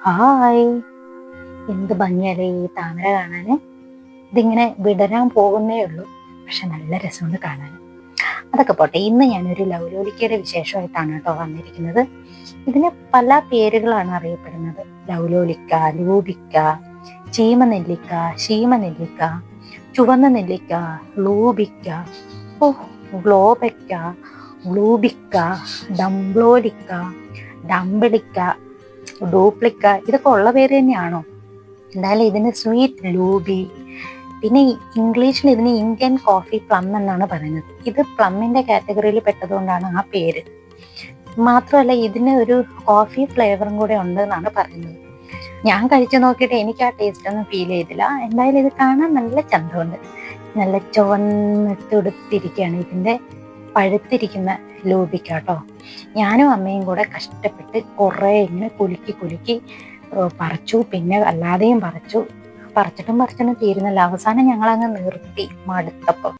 Hi, എന്ത് ഭംഗിയല്ലേ ഈ താമര കാണാന്. ഇതിങ്ങനെ വിടരാൻ പോകുന്നേ ഉള്ളൂ, പക്ഷെ നല്ല രസമുണ്ട് കാണാൻ. അതൊക്കെ പോട്ടെ, ഇന്ന് ഞാനൊരു ലൗലോലിക്കയുടെ വിശേഷമായിട്ടാണ് കേട്ടോ വന്നിരിക്കുന്നത്. ഇതിന് പല പേരുകളാണ് അറിയപ്പെടുന്നത്. ലൗലോലിക്ക, ലൂബിക്ക, ചീമനെല്ലിക്ക, ശീമനെല്ലിക്ക, ചുവന്ന നെല്ലിക്ക, ലൂബിക്ക, ഗ്ലോബിക്ക, ഗ്ലൂബിക്ക, ഡംബ്ലോലിക്ക, ഡംബിളിക്ക, ഡൂപ്ലിക്ക, ഇതൊക്കെ ഉള്ള പേര് തന്നെയാണോ? എന്തായാലും ഇതിന് സ്വീറ്റ് ലൂബി, പിന്നെ ഇംഗ്ലീഷിൽ ഇതിന് ഇന്ത്യൻ കോഫി പ്ലം എന്നാണ് പറയുന്നത്. ഇത് പ്ലമ്മിന്റെ കാറ്റഗറിയിൽ പെട്ടതുകൊണ്ടാണ് ആ പേര്. മാത്രമല്ല ഇതിന് ഒരു കോഫി ഫ്ലേവറും കൂടെ ഉണ്ട് എന്നാണ് പറയുന്നത്. ഞാൻ കഴിച്ചു നോക്കിയിട്ട് എനിക്ക് ആ ടേസ്റ്റ് ഒന്നും ഫീൽ ചെയ്തില്ല. എന്തായാലും ഇത് കാണാൻ നല്ല ചന്തമുണ്ട്. നല്ല ചുവന്നിട്ടുടുത്തിരിക്കുകയാണ് ഇതിന്റെ പഴുത്തിരിക്കുന്ന ലൂബിക്ക കേട്ടോ. ഞാനും അമ്മയും കൂടെ കഷ്ടപ്പെട്ട് കുറേ ഇങ്ങനെ കുലുക്കി പറിച്ചു. പിന്നെ അല്ലാതെയും പറിച്ചിട്ടും തീരുന്നില്ല. അവസാനം ഞങ്ങളങ്ങ് നിർത്തി മടുത്തപ്പം.